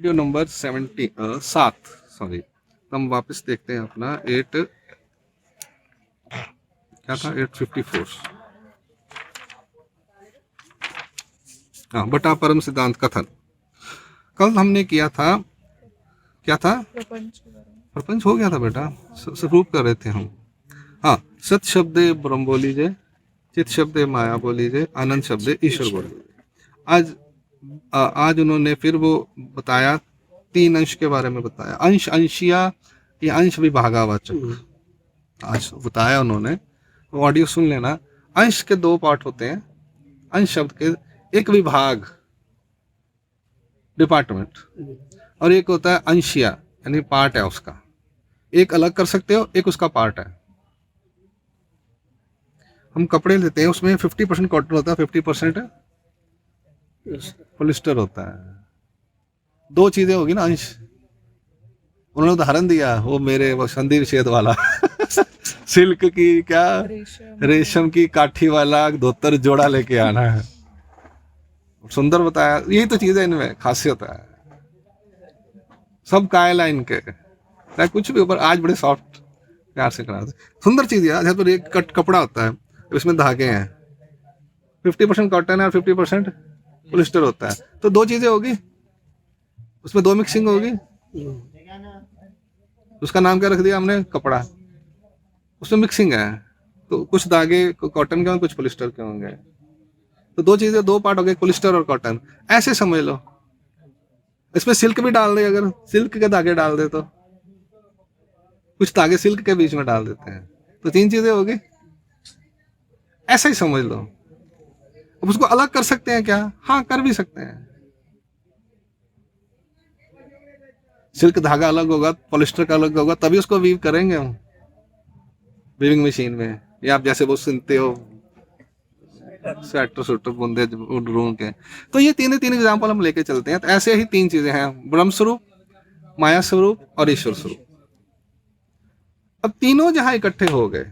Video number 7 sorry. हम वापस देखते हैं अपना 8 क्या था 854। हाँ, बटा परम सिद्धांत कथन। कल हमने किया था, क्या था, प्रपंच हो गया था बेटा, स्वरूप कर रहे थे हम। हाँ, सत शब्द ब्रह्म बोलीजिए, चित शब्द माया बोलीजिए, आनंद शब्द ईश्वर बोलीजिए। आज आज उन्होंने फिर वो बताया, 3 अंश के बारे में बताया, अंश अंशिया या अंश विभागावाचक आज बताया उन्होंने। वो ऑडियो सुन लेना। अंश के 2 पार्ट होते हैं। अंश शब्द के एक विभाग, डिपार्टमेंट, और एक होता है अंशिया यानी पार्ट है उसका। एक अलग कर सकते हो, एक उसका पार्ट है। हम कपड़े लेते हैं, उसमें 50% कॉटन होता है, 50% पॉलिस्टर होता है। 2 चीजें होगी ना अंश। उन्होंने उदाहरण दिया, वो मेरे वो संधि विच्छेद वाला सिल्क की क्या, रेशम की काठी वाला धोतर जोड़ा लेके आना है। सुंदर बताया। यही तो चीज है, इनमें खासियत है। सब कायल है इनके, चाहे कुछ भी ऊपर। आज बड़े सॉफ्ट प्यार से करा दे, सुंदर चीज है। जैसे तो एक कपड़ा होता है, इसमें धागे हैं, 50% कॉटन है और 50% पॉलिस्टर होता है। तो 2 चीजें होगी उसमें, 2 मिक्सिंग होगी। उसका नाम क्या रख दिया हमने, कपड़ा। उसमें मिक्सिंग है, तो कुछ धागे कॉटन के होंगे, कुछ पॉलिस्टर के होंगे। तो 2 चीजें, 2 पार्ट हो गए, पॉलिस्टर और कॉटन। ऐसे समझ लो। इसमें सिल्क भी डाल दे, अगर सिल्क के धागे डाल दे तो कुछ धागे सिल्क के बीच में डाल देते हैं, तो 3 चीजें होगी। ऐसा ही समझ लो। अब उसको अलग कर सकते हैं क्या? हाँ, कर भी सकते हैं। सिल्क धागा अलग होगा, पॉलिस्टर का अलग होगा, तभी उसको वीव करेंगे हम वीविंग मशीन में। या आप जैसे वो सुनते हो स्वेटर सूटर बुंदे ड्रोन के। तो ये 3 एग्जाम्पल हम लेके चलते हैं। तो ऐसे ही 3 चीजें हैं, ब्रह्म स्वरूप, माया स्वरूप और ईश्वर स्वरूप। अब तीनों जहां इकट्ठे हो गए,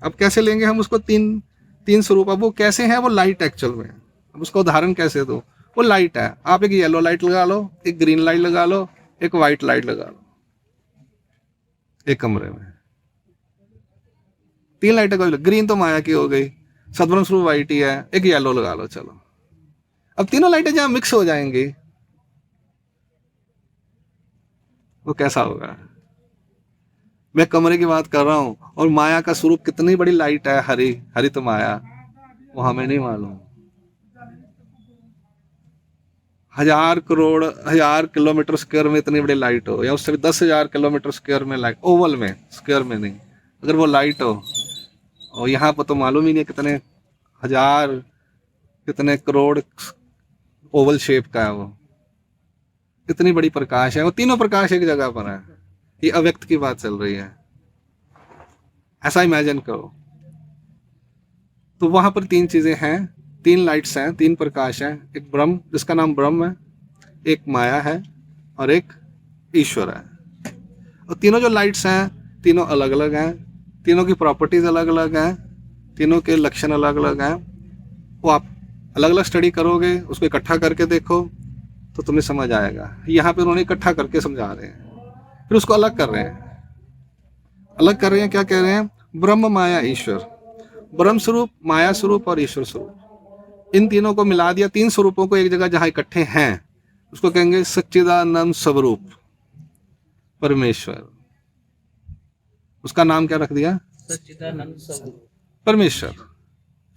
अब कैसे लेंगे हम उसको? 3 स्वरूप। अब वो कैसे हैं? वो लाइट एक्चुअल में। अब उसका उदाहरण कैसे दो? वो लाइट है। आप एक येलो लाइट लगा लो, एक ग्रीन लाइट लगा लो, एक व्हाइट लाइट लगा लो एक कमरे में। 3 लाइटें कोई, ग्रीन तो माया की हो गई, सदब्रह्म स्वरूप व्हाइट ही है, एक येलो लगा लो, चलो। अब तीनों लाइटें जहां मिक्स हो जाएंगी, वो कैसा होगा? मैं कमरे की बात कर रहा हूं, और माया का स्वरूप कितनी बड़ी लाइट है, हरी हरी तो माया, वो हमें नहीं मालूम। 1000 करोड़ 1000 किलोमीटर स्क्वायर में इतनी बड़ी लाइट हो, या उससे भी 10,000 किलोमीटर स्क्वायर में लाइट, ओवल में, स्क्वायर में नहीं, अगर वो लाइट हो, और यहाँ पर तो मालूम ही नहीं कितने हजार, कितने करोड़ ओवल शेप का है वो। इतनी बड़ी प्रकाश है, वो तीनों प्रकाश एक जगह पर है। ये अव्यक्त की बात चल रही है, ऐसा इमेजिन करो। तो वहां पर 3 चीजें हैं, 3 लाइट्स हैं, 3 प्रकाश हैं। एक ब्रह्म, जिसका नाम ब्रह्म है, एक माया है, और एक ईश्वर है। और तीनों जो लाइट्स हैं, तीनों अलग अलग हैं, तीनों की प्रॉपर्टीज अलग अलग हैं, तीनों के लक्षण अलग अलग हैं। वो आप अलग अलग स्टडी करोगे, उसको इकट्ठा करके देखो तो तुम्हें समझ आएगा। यहाँ पे उन्होंने इकट्ठा करके समझा रहे हैं, फिर उसको अलग कर रहे हैं। अलग कर रहे हैं, क्या कह रहे हैं? ब्रह्म माया ईश्वर, ब्रह्म स्वरूप, माया स्वरूप और ईश्वर स्वरूप। इन तीनों को मिला दिया, 3 स्वरूपों को एक जगह जहां इकट्ठे हैं, उसको कहेंगे सच्चिदानंद स्वरूप परमेश्वर। उसका नाम क्या रख दिया? सच्चिदानंद स्वरूप परमेश्वर।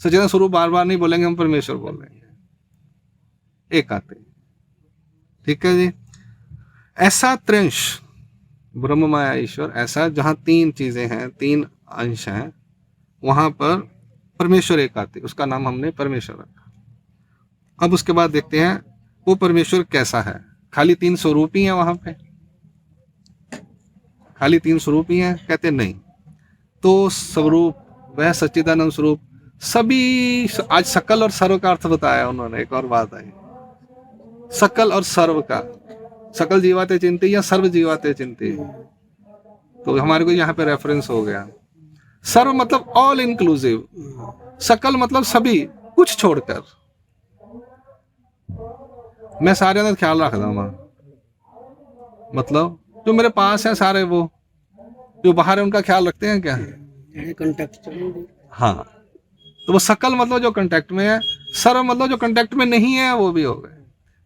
सच्चिदानंद स्वरूप बार बार नहीं बोलेंगे हम, परमेश्वर बोलेंगे, एक आते। ठीक है जी। ऐसा त्रिंश, ब्रह्म माया ईश्वर, ऐसा जहां 3 चीजें हैं, 3 अंश हैं, वहां पर परमेश्वर एक आते, उसका नाम हमने परमेश्वर रखा। अब उसके बाद देखते हैं वो परमेश्वर कैसा है। खाली 3 स्वरूप ही है वहां पे? खाली 3 स्वरूप ही हैं? कहते नहीं। तो स्वरूप वह सच्चिदानंद स्वरूप सभी। आज सकल और सर्व का अर्थ बताया उन्होंने। एक और बात आई, सकल और सर्व का। सकल जीवाते चिंती या सर्व जीवाते चिंती, तो हमारे को यहाँ पे रेफरेंस हो गया। सर्व मतलब ऑल इंक्लूसिव, सकल मतलब सभी, कुछ छोड़कर। मैं सारे का ख्याल रखता हूँ। मतलब जो मेरे पास है सारे, वो जो बाहर है उनका ख्याल रखते हैं क्या? कंटेक्ट। हाँ, तो वो सकल मतलब जो कांटेक्ट में है, सर्व मतलब जो कांटेक्ट में नहीं है, वो भी हो गए।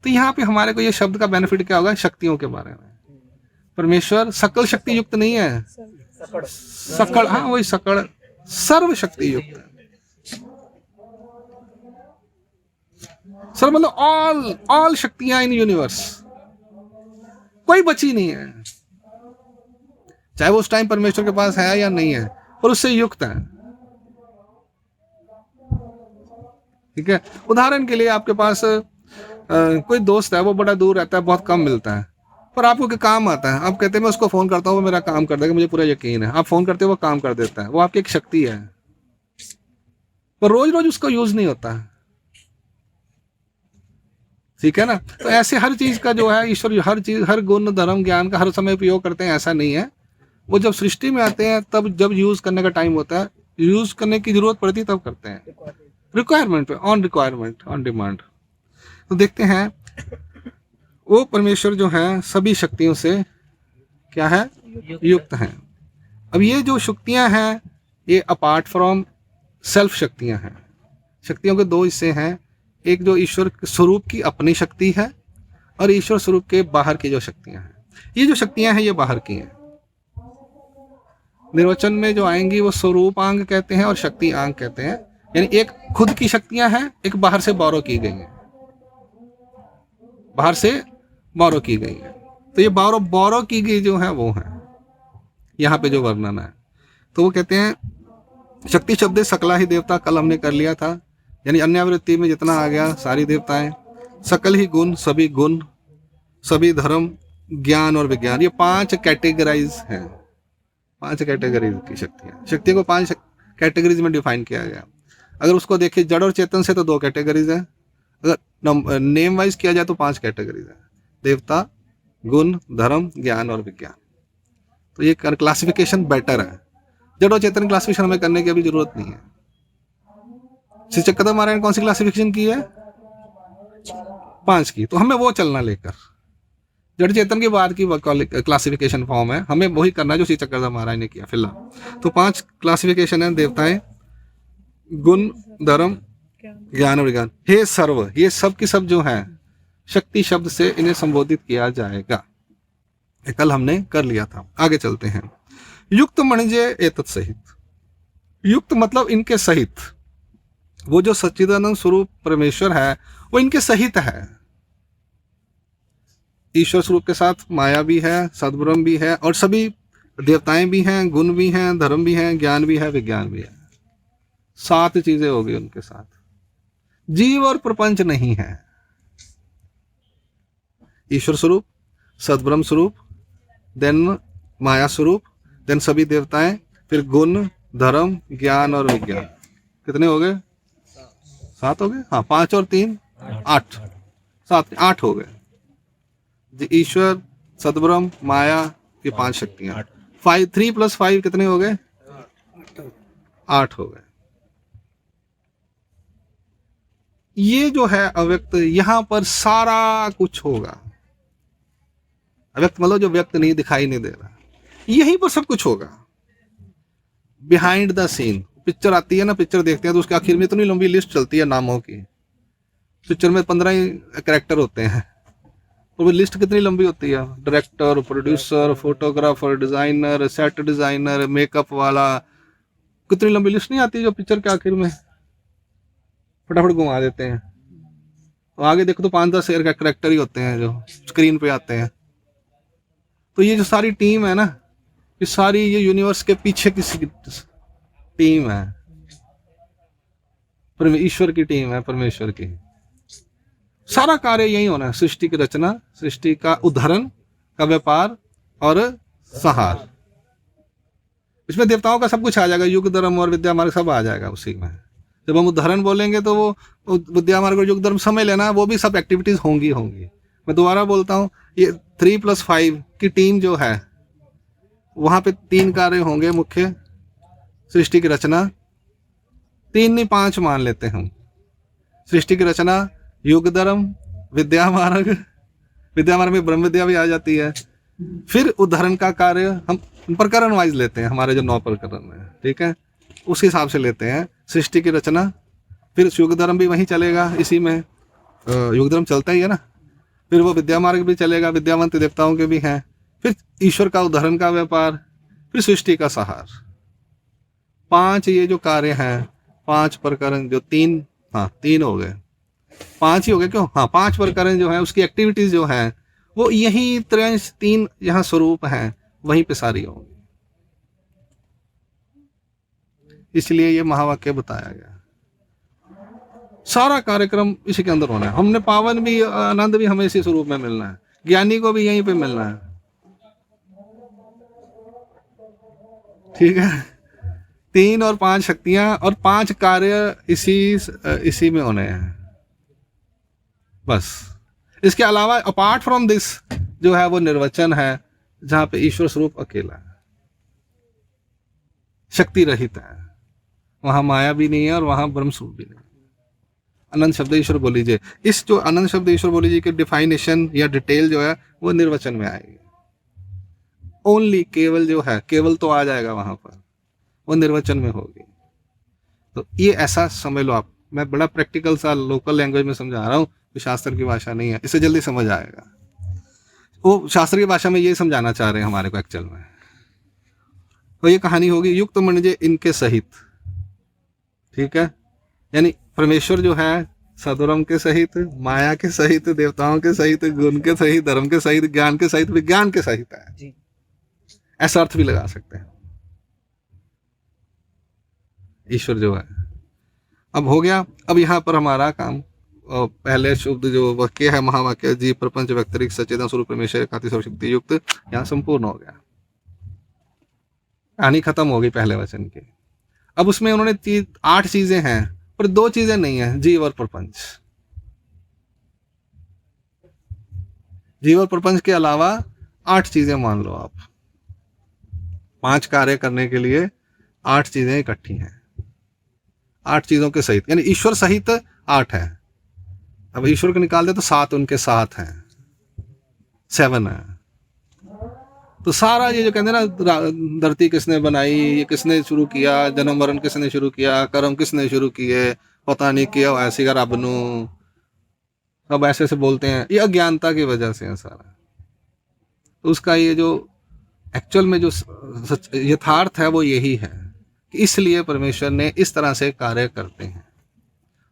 तो यहाँ पे हमारे को ये शब्द का बेनिफिट क्या होगा? शक्तियों के बारे में। परमेश्वर सकल शक्ति युक्त नहीं है, सकल, हाँ वही सकल, सर्व शक्ति युक्त है। सर्व मतलब ऑल, ऑल शक्तियां इन यूनिवर्स, कोई बची नहीं है, चाहे वो उस टाइम परमेश्वर के पास है या नहीं है, और उससे युक्त है। ठीक है, उदाहरण के लिए आपके पास कोई दोस्त है, वो बड़ा दूर रहता है, बहुत कम मिलता है, पर आपको क्या काम आता है, आप कहते हैं मैं उसको फोन करता हूँ, वो मेरा काम कर देगा, मुझे पूरा यकीन है। आप फोन करते हो, वो काम कर देता है, वो आपकी एक शक्ति है, पर रोज रोज उसका यूज नहीं होता है। ठीक है ना? तो ऐसे हर चीज का जो है, ईश्वर हर चीज, हर गुण धर्म ज्ञान का हर समय उपयोग करते हैं, ऐसा नहीं है। वो जब सृष्टि में आते हैं, तब जब यूज करने का टाइम होता है, यूज करने की जरूरत पड़ती है, तब करते हैं, रिक्वायरमेंट पे, ऑन रिक्वायरमेंट, ऑन डिमांड। तो देखते हैं, वो परमेश्वर जो है सभी शक्तियों से क्या है? युक्त हैं। अब ये जो शक्तियां हैं, ये अपार्ट फ्रॉम सेल्फ शक्तियां हैं। शक्तियों के दो हिस्से हैं, एक जो ईश्वर स्वरूप की अपनी शक्ति है, और ईश्वर स्वरूप के बाहर की जो शक्तियां हैं। ये जो शक्तियां हैं, ये बाहर की हैं। निर्वचन में जो आएंगी वो स्वरूप आंग कहते हैं और शक्ति आंग कहते हैं। यानी एक खुद की शक्तियां हैं, एक बाहर से बोरो की गई हैं, बाहर से बोरो की गई है। तो ये बोरो की गई जो है, वो है यहाँ पे जो वर्णन है। तो वो कहते हैं शक्ति शब्द सकला ही देवता, कल हमने कर लिया था, यानी अन्यावृत्ति में जितना आ गया सारी देवताएं, सकल ही गुण, सभी गुण, सभी धर्म, ज्ञान और विज्ञान, ये 5 कैटेगराइज हैं, 5 कैटेगरीज की शक्तियां। शक्ति को 5 कैटेगरीज में डिफाइन किया गया। अगर उसको देखें जड़ और चेतन से, तो 2 कैटेगरीज हैं। अगर नेम वाइज किया जाए तो 5 कैटेगरीज है, देवता, गुण, धर्म, ज्ञान और विज्ञान। तो ये क्लासिफिकेशन बेटर है। जड़ और चेतन क्लासिफिकेशन हमें करने की अभी जरूरत नहीं है। श्री चक्रधर महाराज ने कौन सी क्लासिफिकेशन की है? 5 की। तो हमें वो चलना लेकर, जड़ चेतन के बाद की क्लासिफिकेशन फॉर्म है, हमें वही करना है जो श्री चक्रधर महाराज ने किया फिलहाल। तो 5 क्लासिफिकेशन है, देवताएं, गुण, धर्म, ज्ञान और विज्ञान। हे सर्व, ये सब की सब जो है शक्ति शब्द से इन्हें संबोधित किया जाएगा। कल हमने कर लिया था। आगे चलते हैं। युक्त मणिजे एतत् सहित। युक्त मतलब इनके सहित। वो जो सच्चिदानंद स्वरूप परमेश्वर है, वो इनके सहित है। ईश्वर स्वरूप के साथ माया भी है, सद्ब्रह्म भी है, और सभी देवताएं भी हैं, गुण भी हैं, धर्म भी हैं, ज्ञान भी है, विज्ञान भी है। 7 चीजें होगी उनके साथ। जीव और प्रपंच नहीं है। ईश्वर स्वरूप, सद्ब्रह्म स्वरूप, देन माया स्वरूप, देन सभी देवताएं, फिर गुण, धर्म, ज्ञान और विज्ञान। कितने हो गए? 7 हो गए। हाँ, 5 और 3 8, 7 8 हो गए। ईश्वर, सद्ब्रह्म, माया, ये 5 शक्तियां। 3 + 5 कितने हो गए? 8 हो गए। ये जो है अव्यक्त, यहां पर सारा कुछ होगा। अव्यक्त मतलब जो व्यक्त नहीं, दिखाई नहीं दे रहा, यहीं पर सब कुछ होगा। Behind the scene. पिक्चर आती है ना, पिक्चर देखते हैं तो उसके आखिर में इतनी लंबी लिस्ट चलती है नामों की। पिक्चर में 15 ही कैरेक्टर होते हैं, और वो लिस्ट कितनी लंबी होती है। Director, producer, photographer, designer, set designer, makeup वाला, कितनी लंबी लिस्ट नहीं आती जो पिक्चर के आखिर में फटाफट घुमा देते हैं। तो आगे देखो तो 5-10 कैरेक्टर ही होते हैं जो स्क्रीन पे आते हैं। तो ये जो सारी टीम है ना, ये सारी ये यूनिवर्स के पीछे की टीम है, ईश्वर की टीम है, परमेश्वर की। सारा कार्य यही होना है, सृष्टि की रचना, सृष्टि का उद्धरण, का व्यापार और संहार। इसमें देवताओं का सब कुछ आ जाएगा, युग धर्म और विद्या मार्ग सब आ जाएगा उसी में। जब हम उदाहरण बोलेंगे तो वो विद्या मार्ग और युग धर्म समझ लेना, वो भी सब एक्टिविटीज होंगी। मैं दोबारा बोलता हूँ, ये 3 + 5 की टीम जो है, वहां पे 3 कार्य होंगे मुख्य। सृष्टि की रचना, 3 नहीं 5 मान लेते हम। सृष्टि की रचना, युग धर्म, विद्या मार्ग में ब्रह्म विद्या भी आ जाती है, फिर उदाहरण का कार्य हम प्रकरण वाइज लेते हैं, हमारे जो 9 प्रकरण है, ठीक है, उस हिसाब से लेते हैं। सृष्टि की रचना, फिर युग धर्म भी वहीं चलेगा, इसी में युग धर्म चलता ही है ना। फिर वो विद्या मार्ग भी चलेगा, विद्यावंत देवताओं के भी हैं। फिर ईश्वर का उदाहरण का व्यापार, फिर सृष्टि का सहार। 5 ये जो कार्य हैं, 5 प्रकरण जो 3 हो गए, 5 ही हो गए क्यों, 5 प्रकरण जो है उसकी एक्टिविटीज जो है वो यही 3 यहाँ स्वरूप हैं, वहीं पे सारी होंगी। इसलिए ये महावाक्य बताया गया। सारा कार्यक्रम इसी के अंदर होना है। हमने पावन भी, आनंद भी हमें इसी स्वरूप में मिलना है, ज्ञानी को भी यहीं पे मिलना है, ठीक है। 3 और 5 शक्तियां और 5 कार्य इसी में होने हैं बस। इसके अलावा अपार्ट फ्रॉम दिस जो है वो निर्वचन है, जहां पे ईश्वर स्वरूप अकेला है, शक्ति रहित है, वहां माया भी नहीं है और वहां ब्रह्म स्वरूप भी नहीं है। अनंत शब्द ईश्वर बोल लीजिए, इस जो अनंत शब्द ईश्वर बोल लीजिए की डिफाइनेशन या डिटेल जो है वो निर्वचन में आएगी। ओनली केवल जो है, केवल तो आ जाएगा वहां पर, वो निर्वचन में होगी। तो ये ऐसा समझ लो आप, मैं बड़ा प्रैक्टिकल सा लोकल लैंग्वेज में समझा रहा हूँ, तो शास्त्र की भाषा नहीं है, इससे जल्दी समझ आएगा। वो शास्त्र की भाषा में ये समझाना चाह रहे हैं हमारे को एक्चुअल में। तो ये कहानी होगी युक्त म्हणजे इनके सहित, ठीक है, यानी परमेश्वर जो है सदुरम के सहित, माया के सहित, देवताओं के सहित, गुण के सहित, धर्म के सहित, ज्ञान के सहित, विज्ञान के सहित है। ऐसा अर्थ भी लगा सकते हैं ईश्वर जो है। अब हो गया, अब यहाँ पर हमारा काम, पहले शब्द जो वाक्य है महावाक्य, जीव प्रपंच व्यक्तिरिक सचेतन स्वरूप परमेश्वर एकाति सर्वशक्ति युक्त, यहाँ संपूर्ण हो गया, कहानी खत्म हो गई पहले वचन की। अब उसमें उन्होंने 8 चीजें हैं, पर 2 चीजें नहीं है, जीव और प्रपंच। जीव और प्रपंच के अलावा 8 चीजें मान लो आप। 5 कार्य करने के लिए 8 चीजें इकट्ठी हैं, 8 चीजों के सहित, यानी ईश्वर सहित 8 है। अब ईश्वर को निकाल दे तो 7 उनके साथ हैं, 7 है। तो सारा ये जो कहते हैं ना, धरती किसने बनाई, ये किसने शुरू किया, जन्म मरण किसने शुरू किया, कर्म किसने शुरू किए, पता नहीं किया ऐसी का रब नू, अब ऐसे से बोलते हैं, ये अज्ञानता की वजह से है सारा। तो उसका ये जो एक्चुअल में जो यथार्थ है वो यही है कि इसलिए परमेश्वर ने इस तरह से कार्य करते हैं।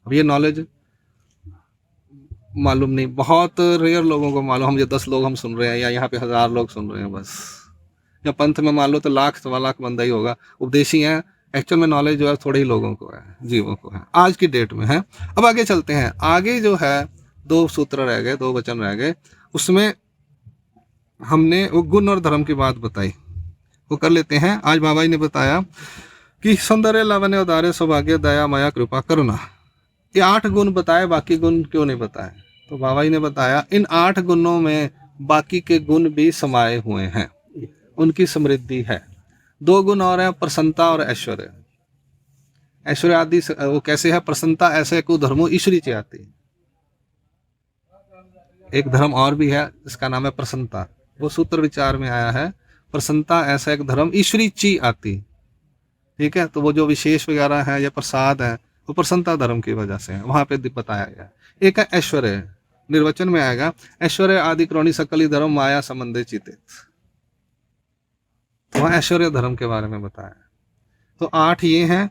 अब ये नॉलेज मालूम नहीं, बहुत रेयर लोगों को मालूम। हम जो 10 लोग हम सुन रहे हैं, या यहाँ पे 1000 लोग सुन रहे हैं बस, या पंथ में मान लो तो 1,00,000 सवा लाख बंदा ही होगा उपदेशी है। एक्चुअल में नॉलेज जो है थोड़े ही लोगों को है, जीवों को है, आज की डेट में है। अब आगे चलते हैं, आगे जो है 2 सूत्र रह गए, 2 वचन रह गए, उसमें हमने वो गुण और धर्म की बात बताई, वो कर लेते हैं। आज बाबा जी ने बताया कि सौंदर्य, लावण्य, औदार्य, सौभाग्य, दया, माया, कृपा, करुणा, ये 8 गुण बताए, बाकी गुण क्यों नहीं बताए? तो बाबा जी ने बताया इन 8 गुणों में बाकी के गुण भी समाये हुए हैं, उनकी समृद्धि है। 2 गुण और हैं, प्रसन्नता और ऐश्वर्य। ऐश्वर्य आदि वो कैसे है? प्रसन्नता ऐसे को धर्मो ईश्वरी ची आती। एक धर्म और भी है, इसका नाम है प्रसन्नता, वो सूत्र विचार में आया है। प्रसन्नता ऐसा एक धर्म ईश्वरी ची आती, ठीक है। तो वो जो विशेष वगैरह है या प्रसाद है वो प्रसन्नता धर्म की वजह से है, वहां पे बताया गया। एक है ऐश्वर्य, निर्वचन में आएगा, ऐश्वर्य आदि क्रोणी सकली धर्म माया संबंधे चितित, वहां ऐश्वर्य धर्म के बारे में बताया। तो 8 ये हैं,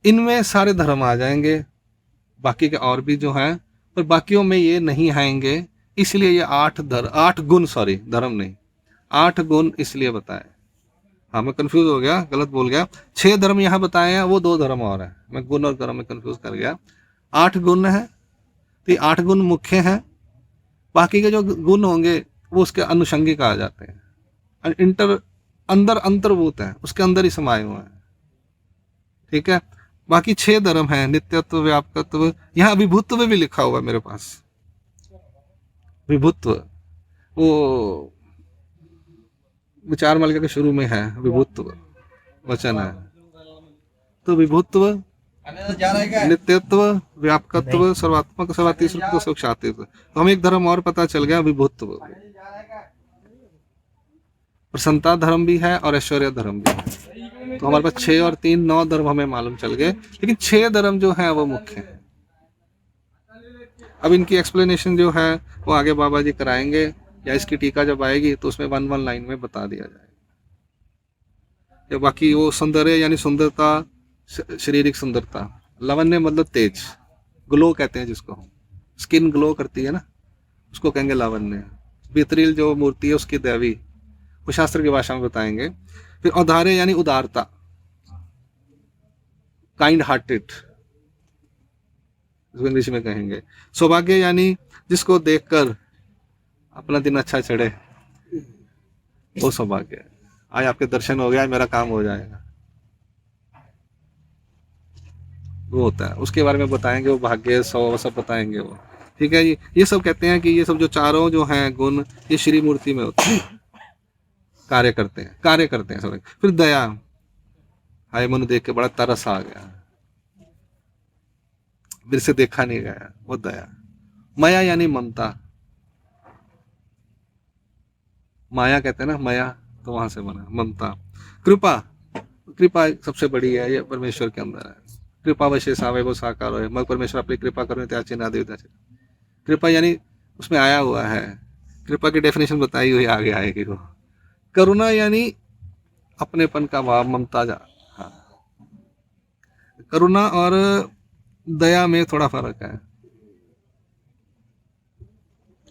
इनमें सारे धर्म आ जाएंगे, बाकी के और भी जो हैं, पर बाकियों में ये नहीं आएंगे, इसलिए ये 8 गुण, सॉरी धर्म नहीं, 8 गुण इसलिए बताए। हाँ मैं कंफ्यूज हो गया, गलत बोल गया। 6 धर्म यहाँ बताए हैं, वो 2 धर्म और है, मैं गुण और धर्म में कंफ्यूज कर गया। 8 गुण है, तो 8 गुण मुख्य हैं, बाकी के जो गुण होंगे वो उसके अनुषंगिक आ जाते हैं, अंदर अंतर्भूत है, उसके अंदर ही समाये हुए हैं, ठीक है। बाकी 6 धर्म हैं, नित्यत्व, व्यापकत्व, यहाँ विभुत्व भी लिखा हुआ है मेरे पास, विभुत्व वो विचार मालिका के शुरू में है, विभुत्व वचन है। तो विभुत्व, नित्यत्व, व्यापकत्व, सर्वात्मक, सर्वातीश्वरत्व, साक्षात्व। तो हमें एक धर्म और पता चल गया, विभुत्व। प्रसन्नता धर्म भी है और ऐश्वर्य धर्म भी है। तो हमारे पास 6 और 3 9 धर्म हमें मालूम चल गए, लेकिन 6 धर्म जो है वो मुख्य है। अब इनकी एक्सप्लेनेशन जो है वो आगे बाबा जी कराएंगे, या इसकी टीका जब आएगी तो उसमें 1 लाइन में बता दिया जाएगा। या बाकी वो सौंदर्य यानी सुंदरता, शारीरिक सुंदरता, लावण्य मतलब तेज, ग्लो कहते हैं जिसको, स्किन ग्लो करती है ना, उसको कहेंगे लावण्य। बेतरील जो मूर्ति है उसकी दैवी, वो शास्त्र की भाषा में बताएंगे। फिर औदार्य यानी उदारता, काइंड हार्टेड, इंग्लिश में कहेंगे। सौभाग्य यानी जिसको देखकर अपना दिन अच्छा चढ़े, वो सौभाग्य है। आज आपके दर्शन हो गया, मेरा काम हो जाएगा, वो होता है। उसके बारे में बताएंगे, वो भाग्य सौ सब बताएंगे वो। ठीक है जी। ये सब कहते हैं कि ये सब जो चारों जो हैं गुण, ये श्री मूर्ति में होते हैं, कार्य करते हैं सब। फिर दया, हाय मनु देख के बड़ा तरस आ गया, मेरे से देखा नहीं गया, वो दया। माया यानी ममता, माया कहते हैं ना, माया तो वहां से बना ममता। कृपा, कृपा सबसे बड़ी है, ये परमेश्वर के अंदर है। कृपा वशे सावे वो साकार हो, मैं परमेश्वर अपनी कृपा करूँ त्याचे ना देवता। कृपा यानी उसमें आया हुआ है, कृपा की डेफिनेशन बताई हुई आगे आएगी वो। करुणा यानी अपनेपन का भाव, ममता जा। हाँ, करुणा और दया में थोड़ा फर्क है,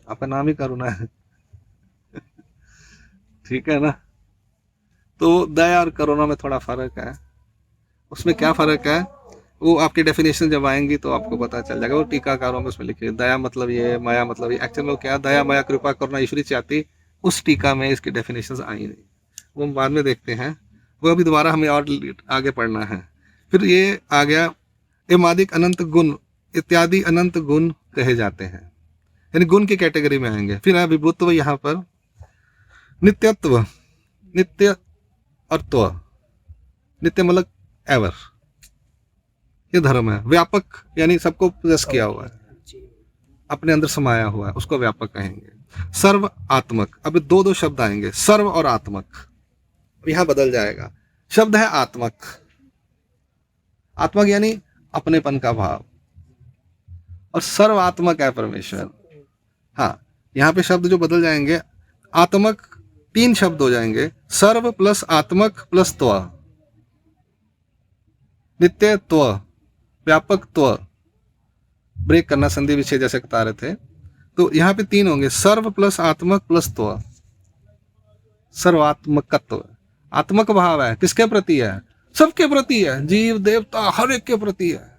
आपका नाम ही करुणा है ठीक है ना। तो दया और करुणा में थोड़ा फर्क है। उसमें क्या फर्क है वो आपकी डेफिनेशन जब आएंगी तो आपको पता चल जाएगा। वो टीकाकारों में उसमें लिखे, दया मतलब ये, माया मतलब ये। एक्चुअल में क्या, दया माया कृपा करुणा ईश्वरी चाहती, उस टीका में इसकी डेफिनेशंस आई नहीं, वो हम बाद में देखते हैं। वो अभी दोबारा हमें और आगे पढ़ना है। फिर ये आ गया एमादिक अनंत गुण इत्यादि अनंत गुण कहे जाते हैं, यानी गुण की कैटेगरी में आएंगे। फिर है विभुत्व, यहाँ पर नित्यत्व, नित्य और त्व, नित्य मतलब एवर, ये धर्म है। व्यापक यानी सबको पोजेस किया हुआ है, अपने अंदर समाया हुआ है, उसको व्यापक कहेंगे। सर्व आत्मक, अब दो शब्द आएंगे, सर्व और आत्मक, यहां बदल जाएगा। शब्द है आत्मक, आत्मक यानी अपनेपन का भाव, और सर्वात्मक है परमेश्वर। हाँ, यहाँ पे शब्द जो बदल जाएंगे, आत्मक 3 शब्द हो जाएंगे, सर्व प्लस आत्मक प्लस त्व, नित्य त्व, व्यापक त्व, ब्रेक करना संधि विच्छेद जैसे बता रहे थे। तो यहाँ पे 3 होंगे, सर्व प्लस आत्मक प्लस त्व, सर्वात्मकत्व। आत्मक भाव है, किसके प्रति है? सबके प्रति है, जीव देवता हर एक के प्रति है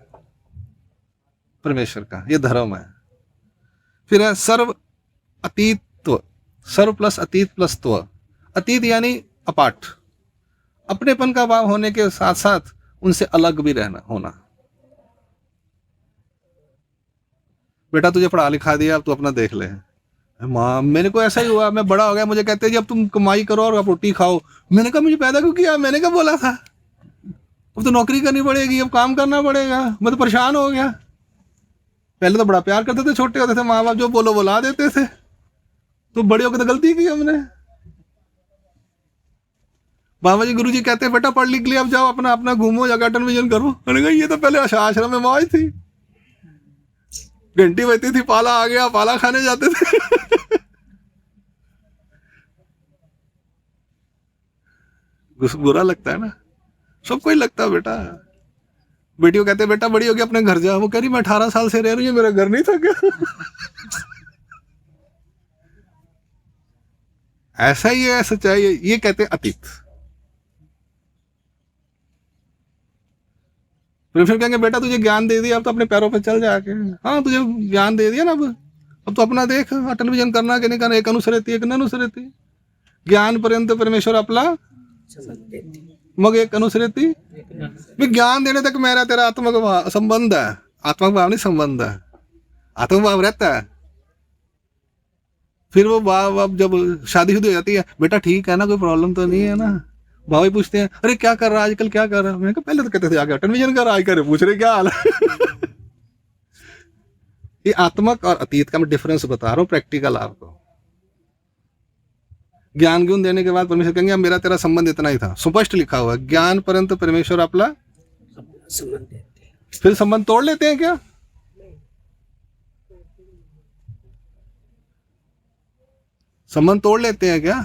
परमेश्वर का, ये धर्म है। फिर है सर्व अतीतत्व, सर्व प्लस अतीत प्लस त्व। अतीत यानी अपार्ट, अपनेपन का भाव होने के साथ साथ उनसे अलग भी रहना होना। बेटा तुझे पढ़ा लिखा दिया, अब तू अपना देख ले। माँ मेरे को ऐसा ही हुआ, मैं बड़ा हो गया, मुझे कहते हैं जी अब तुम कमाई करो और अब रोटी खाओ। मैंने कहा मुझे पैदा क्यों किया, मैंने कब बोला था? अब तो नौकरी करनी पड़ेगी, अब काम करना पड़ेगा, मैं तो परेशान हो गया। पहले तो बड़ा प्यार करते थे, छोटे होते थे, माँ बाप जो बोलो बुला देते थे, तो बड़े होकर तो गलती की हमने। बाबा जी गुरुजी कहते हैं बेटा पढ़ लिख लिया, अब जाओ अपना अपना घूमो, जगह टेलीविजन करो। मैंने कहा ये तो पहले आश्रम में मौज थी, घंटी बजती थी, पाला आ गया, पाला खाने जाते थे बुरा लगता है ना, सबको ही लगता है बेटा। बेटी को कहते बेटा बड़ी होगी अपने घर जा, वो कह रही मैं 18 साल से रह रही हूँ, मेरा घर नहीं था क्या ऐसा ही है, सच्चाई है। ये कहते हैं अतीत। फिर कहेंगे बेटा तुझे ज्ञान दे दिया, अब तो अपने पैरों पे चल जाके। हाँ तुझे ज्ञान दे दिया ना, अब तो अपना देख, टेलीविजन करना कि नहीं करना, एक अनुसरती एक न अनुसरती। ज्ञान पर्यंत परमेश्वर अपना मग एक अनुसरती। ज्ञान देने तक मेरा तेरा आत्मक भाव संबंध है, आत्मक भाव नहीं संबंध है, आत्मक भाव रहता है। फिर वो भाव अब जब शादी शुदी हो जाती है, बेटा ठीक है ना, कोई प्रॉब्लम तो नहीं है ना। भाई पूछते हैं अरे क्या कर रहा है आजकल, क्या कर रहा है? मैंने कहा पहले तो कहते थे आगे टेलीविजन कर, आज करे पूछ रहे क्या हाल है ये आत्मक और अतीत का मैं डिफरेंस बता रहा हूँ, प्रैक्टिकल आपको। ज्ञान गुण देने के बाद परमेश्वर कहेंगे अब मेरा तेरा संबंध इतना ही था, स्पष्ट लिखा हुआ है, ज्ञान परंत परमेश्वर आपला संबंध देते हैं। फिर संबंध तोड़ लेते हैं क्या? संबंध तोड़ लेते हैं क्या?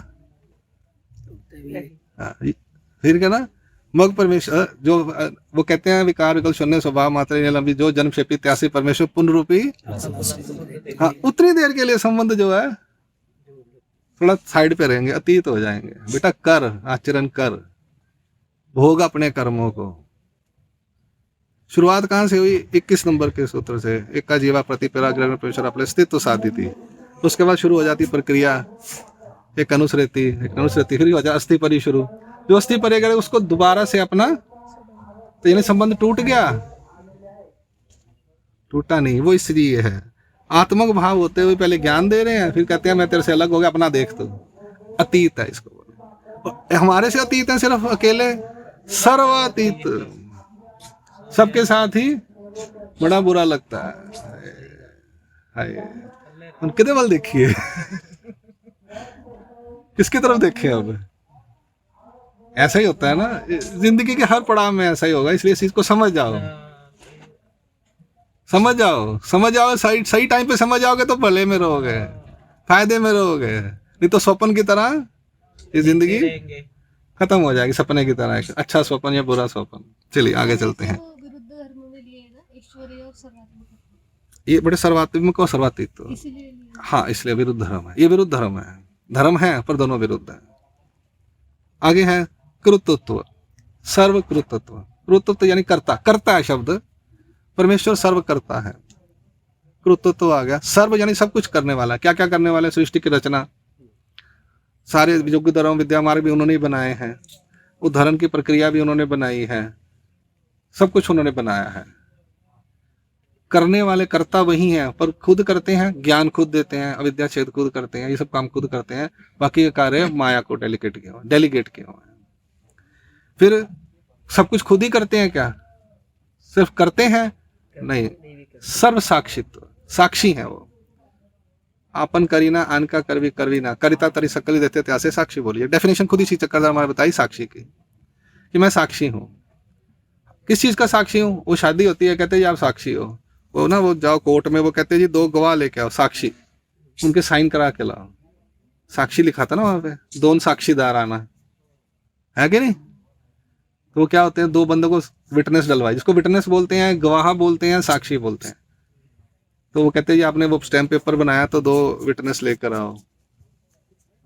हाँ, फिर क्या ना, मग परमेश्वर जो वो कहते हैं विकार विकल शून्य स्वभाव मात्र लंबी जो जन्म शेपी त्यासी परमेश्वर पुण्य रूपी, हाँ उतनी देर के लिए संबंध जो है थोड़ा साइड पे रहेंगे, अतीत हो जाएंगे। बेटा कर, आचरण कर, भोग अपने कर्मों को। शुरुआत कहाँ से हुई? 21 नंबर के सूत्र से, एक का जीवा प्रति पराग्रह परमेश्वर अपने अस्तित्व साधी थी। उसके बाद शुरू हो जाती प्रक्रिया, एक अनुसृति फिर हो जाए अस्थि परी शुरू। जो अस्थि परी करे उसको दोबारा से अपना, तो यानी संबंध टूट गया? टूटा नहीं, वो इसलिए है आत्मक भाव होते हुए पहले ज्ञान दे रहे हैं, फिर कहते हैं मैं तेरे से अलग हो गया, अपना देख। तो अतीत है इसको बोले। हमारे से अतीत है सिर्फ अकेले, सर्वातीत सबके साथ ही बड़ा बुरा लगता है। कितने बल देखिए किसकी तरफ देखें अब? ऐसा ही होता है ना जिंदगी के हर पड़ाव में, ऐसा ही होगा। इसलिए इस चीज को समझ जाओ, समझ जाओ, सही टाइम पे समझ जाओगे तो भले में रहोगे, फायदे में रहोगे। नहीं तो स्वप्न की तरह ये जिंदगी खत्म हो जाएगी, सपने की तरह, एक अच्छा स्वप्न या बुरा स्वप्न। चलिए आगे चलते हैं। विरुद्ध धर्म में लिए है ना, ईश्वरीय और सर्वात्मक, ये बड़े सर्वात्मक और सर्वातीत, इसीलिए लिए। हाँ इसलिए विरुद्ध धर्म है, ये विरुद्ध धर्म है, धर्म है पर दोनों विरुद्ध है। आगे है कृतत्व, सर्व कृतत्व। कृतत्व यानी कर्ता, कर्ता है शब्द, परमेश्वर सर्व करता है। कृतत्व आ गया, सर्व यानी सब कुछ करने वाला। क्या क्या करने वाला? सृष्टि की रचना, सारे योग्य धर्म विद्या मार्ग भी उन्होंने ही बनाए हैं, उद्धरण की प्रक्रिया भी उन्होंने बनाई है, सब कुछ उन्होंने बनाया है। करने वाले कर्ता वही हैं, पर खुद करते हैं, ज्ञान खुद देते हैं, अविद्या छेद खुद करते हैं, ये सब काम खुद करते हैं। बाकी का कार्य माया को डेलीगेट किया हुआ है। फिर सब कुछ खुद ही करते हैं क्या? सिर्फ करते हैं नहीं, सर्व साक्षित्व, साक्षी है वो। आपन करीना आन का करवी करवीना करिता तरी सकल देते थे, ऐसे साक्षी बोलिए। डेफिनेशन खुद ही श्री चक्रधर हमारे बताई साक्षी की, कि मैं साक्षी हूँ। किस चीज का साक्षी हूँ? वो शादी होती है, कहते हैं आप साक्षी हो। वो ना, वो जाओ कोर्ट में, वो कहते हैं जी 2 गवाह लेके आओ, साक्षी, उनके साइन करा के लाओ। साक्षी लिखा था ना वहां पे, 2 साक्षीदार आना है कि नहीं? तो वो क्या होते हैं, 2 बंदों को विटनेस डलवाई, जिसको विटनेस बोलते हैं, गवाह बोलते हैं, साक्षी बोलते हैं। तो वो कहते हैं जी आपने वो स्टैम्प पेपर बनाया तो 2 विटनेस लेकर आओ।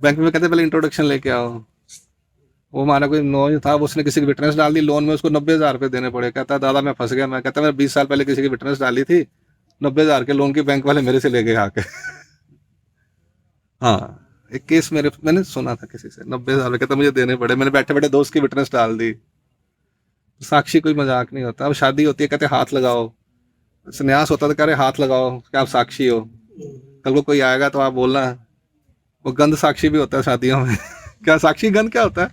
बैंक में कहते हैं पहले इंट्रोडक्शन लेके आओ। वो हमारा कोई नॉन था, उसने किसी की विटनेस डाल दी लोन में, उसको 90,000 रुपये देने पड़े। कहता दादा मैं फंस गया। मैं कहता मैं 20 साल पहले किसी की विटनेस डाली थी, 90,000 के लोन की बैंक वाले मेरे से ले गए आके हाँ, एक केस मैंने सुना था किसी से, 90,000 कहता मुझे देने पड़े, मैंने बैठे बैठे दोस्त की विटनेस डाल दी। साक्षी कोई मजाक नहीं होता। अब शादी होती है, कहते हाथ लगाओ, संन्यास होता तो कह रहे हाथ लगाओ क्या आप साक्षी हो। कल को कोई आएगा तो आप बोलना। वो गंध साक्षी भी होता है शादियों में क्या साक्षी गंध क्या होता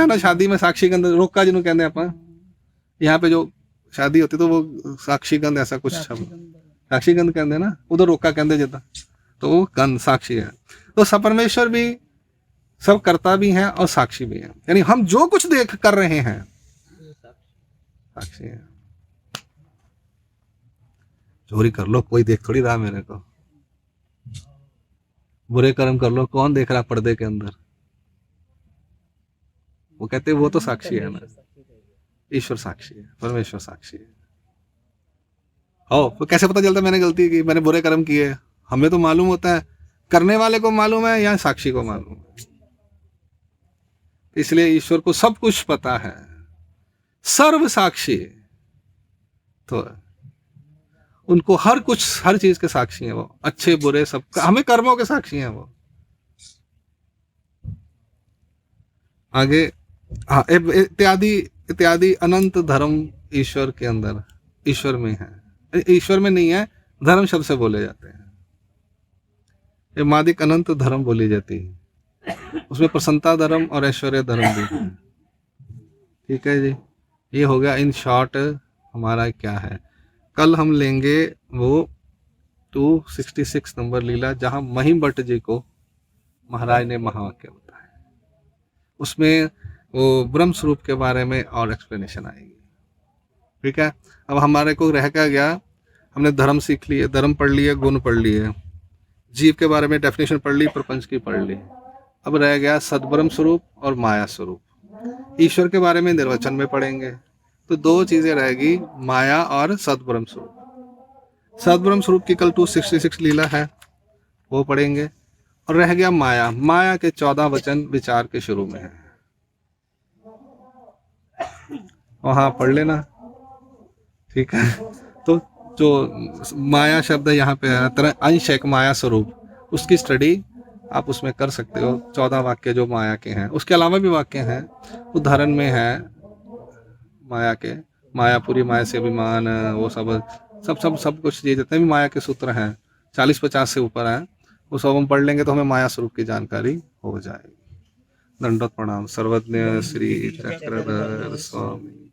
है ना शादी में, साक्षी गंध रोका जिन्होंने कहते हैं अपन। यहाँ पे जो शादी होती तो वो साक्षी गंध ऐसा कुछ साक्षी गंध कहते हैं ना, उधर रोका कहते जितना, तो वो गंध साक्षी है। तो सब परमेश्वर भी सब करता भी हैं और साक्षी भी हैं, यानी हम जो कुछ देख कर रहे हैं साक्षी है। चोरी कर लो, कोई देख थोड़ी रहा मेरे को। बुरे कर्म कर लो, कौन देख रहा पर्दे के अंदर? वो कहते हैं वो तो साक्षी है ना, ईश्वर साक्षी है, परमेश्वर साक्षी है। तो कैसे पता चलता मैंने गलती की, मैंने बुरे कर्म किए? हमें तो मालूम होता है, करने वाले को मालूम है या साक्षी को मालूम है? इसलिए ईश्वर को सब कुछ पता है, सर्व साक्षी। तो उनको हर कुछ, हर चीज के साक्षी हैं वो, अच्छे बुरे सब, हमें कर्मों के साक्षी हैं वो। आगे हाँ, इत्यादि इत्यादि अनंत धर्म ईश्वर के अंदर, ईश्वर में है, ईश्वर में नहीं है, धर्म शब्द से बोले जाते हैं। ये मादिक अनंत धर्म बोली जाती है, उसमें प्रसन्नता धर्म और ऐश्वर्य धर्म भी है। ठीक है जी, ये हो गया इन शॉर्ट हमारा क्या है। कल हम लेंगे वो 266 नंबर लीला, जहां महिम भट्ट जी को महाराज ने महावाक्य बताया। उसमें वो ब्रह्म स्वरूप के बारे में और एक्सप्लेनेशन आएगी। ठीक है, अब हमारे को रह क्या गया, हमने धर्म सीख लिए, धर्म पढ़ लिए, गुण पढ़ लिए, जीव के बारे में डेफिनेशन पढ़ ली, प्रपंच की पढ़ ली। अब रह गया सद्ब्रह्म स्वरूप और माया स्वरूप। ईश्वर के बारे में निर्वचन में पढ़ेंगे, तो दो चीजें रहेगी, माया और सद्ब्रह्म स्वरूप। सद्ब्रह्म स्वरूप की कल 266 लीला है, वो पढ़ेंगे। और रह गया माया। माया के 14 वचन विचार के शुरू में है, वहां पढ़ लेना। ठीक है, तो जो माया शब्द यहाँ पे है, तरह अंश एक माया स्वरूप, उसकी स्टडी आप उसमें कर सकते हो। 14 वाक्य जो माया के हैं, उसके अलावा भी वाक्य हैं, उदाहरण में है माया के, मायापुरी, माया से अभिमान, वो सब कुछ ये जितने भी माया के सूत्र हैं 40-50 से ऊपर हैं, वो सब हम पढ़ लेंगे तो हमें माया स्वरूप की जानकारी हो जाएगी। दंडवत प्रणाम। सर्वज्ञ श्री चक्रधर स्वामी।